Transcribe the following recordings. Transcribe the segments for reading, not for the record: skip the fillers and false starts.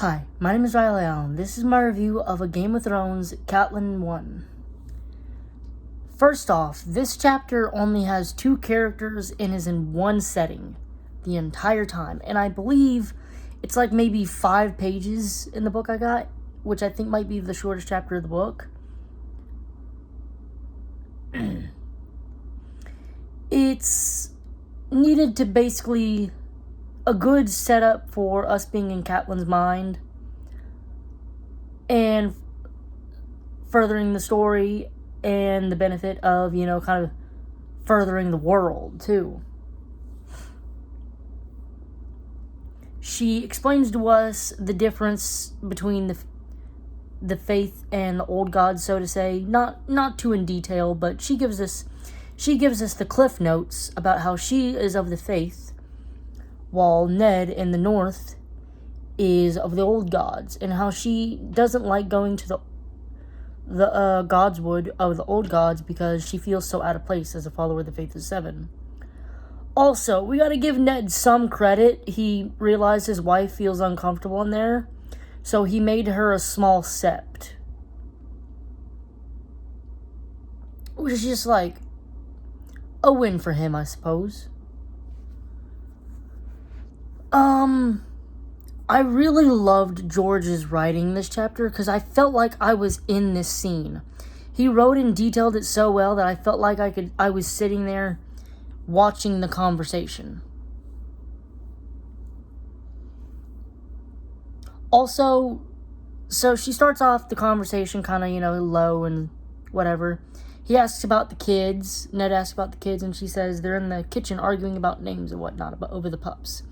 Hi, my name is Riley Allen. This is my review of a Game of Thrones Catelyn 1. First off, this chapter only has 2 characters and is in one setting the entire time. And I believe it's like maybe 5 pages in the book I got, which I think might be the shortest chapter of the book. It's needed to basically a good setup for us being in Catelyn's mind and furthering the story and the benefit of, kind of furthering the world, too. She explains to us the difference between the faith and the old gods, so to say. Not too in detail, but she gives us the cliff notes about how she is of the faith, while Ned in the north is of the old gods, and how she doesn't like going to the godswood of the old gods because she feels so out of place as a follower of the Faith of Seven. Also, we gotta give Ned some credit. He realized his wife feels uncomfortable in there, so he made her a small sept. Which is just like a win for him, I suppose. I really loved George's writing this chapter because I felt like I was in this scene. He wrote and detailed it so well that I felt like I was sitting there watching the conversation. Also, so she starts off the conversation kind of, low and whatever. He asks about the kids. Ned asks about the kids, and she says they're in the kitchen arguing about names and whatnot over the pups.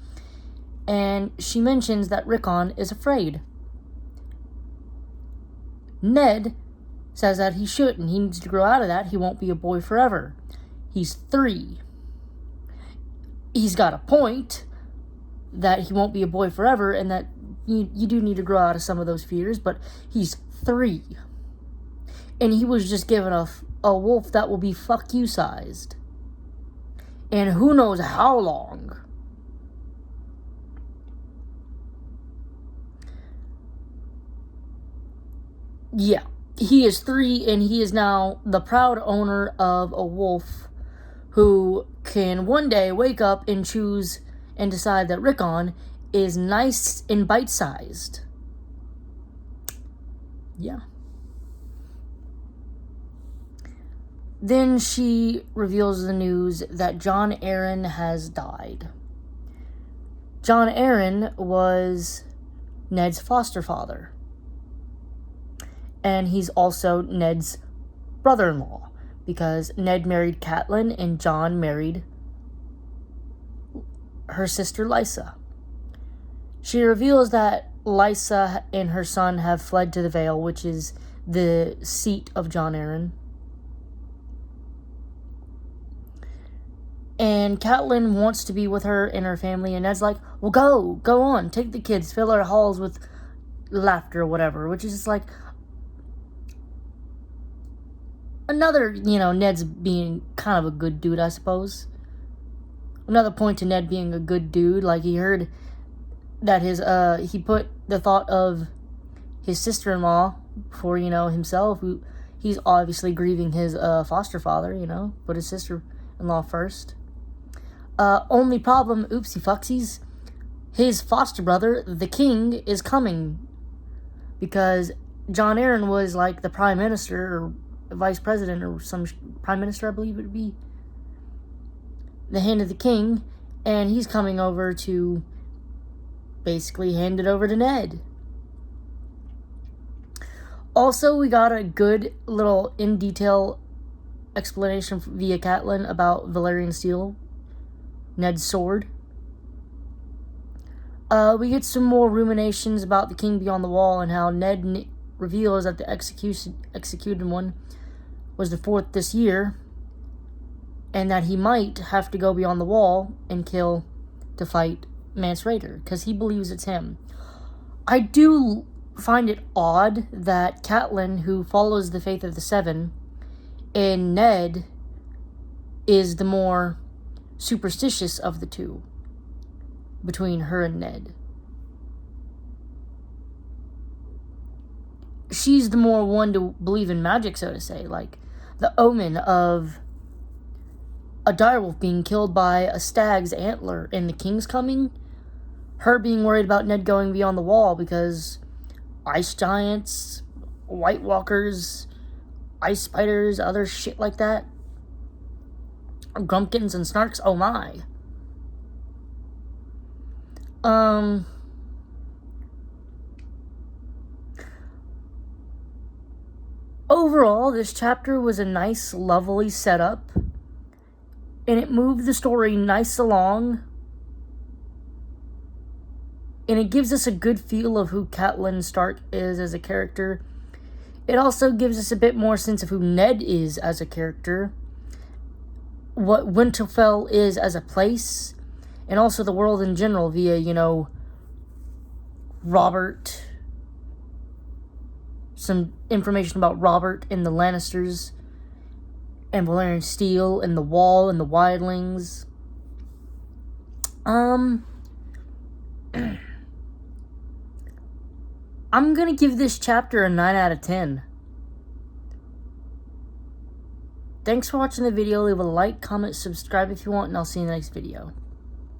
And she mentions that Rickon is afraid. Ned says that he shouldn't. He needs to grow out of that. He won't be a boy forever. He's 3. He's got a point that he won't be a boy forever, and that you do need to grow out of some of those fears, but he's 3. And he was just given a wolf that will be fuck you sized. And who knows how long. Yeah, he is 3, and he is now the proud owner of a wolf who can one day wake up and choose and decide that Rickon is nice and bite-sized. Yeah. Then she reveals the news that Jon Arryn has died. Jon Arryn was Ned's foster father. And he's also Ned's brother-in-law, because Ned married Catelyn and Jon married her sister Lysa. She reveals that Lysa and her son have fled to the Vale, which is the seat of Jon Arryn. And Catelyn wants to be with her and her family, and Ned's like, well, go on, take the kids, fill our halls with laughter or whatever, which is just like, another, Ned's being kind of a good dude, I suppose. Another point to Ned being a good dude, like he heard that he put the thought of his sister-in-law before, himself. He's obviously grieving his foster father, put his sister-in-law first. Only problem, oopsie fucksies, his foster brother, the king, is coming. Because Jon Arryn was like the prime minister, or vice president, or some prime minister, I believe it would be, the hand of the king, and he's coming over to basically hand it over to Ned. Also, we got a good little in detail explanation via Catelyn about Valyrian steel, Ned's sword. We get some more ruminations about the King Beyond the Wall and how Ned reveals that the executed one was the 4th this year, and that he might have to go beyond the wall and kill to fight Mance Rayder, because he believes it's him. I do find it odd that Catelyn, who follows the Faith of the Seven, and Ned is the more superstitious of the two, between her and Ned. she's the more one to believe in magic, so to say. Like, the omen of a direwolf being killed by a stag's antler and the king's coming. Her being worried about Ned going beyond the wall because ice giants, White Walkers, ice spiders, other shit like that. Grumpkins and Snarks, oh my. Overall, this chapter was a nice, lovely setup, and it moved the story nice along, and it gives us a good feel of who Catelyn Stark is as a character. It also gives us a bit more sense of who Ned is as a character, what Winterfell is as a place, and also the world in general via, you know, Robert, some information about Robert and the Lannisters, and Valerian Steel, and the Wall, and the Wildlings. I'm gonna give this chapter a 9 out of 10. Thanks for watching the video. Leave a like, comment, subscribe if you want, and I'll see you in the next video.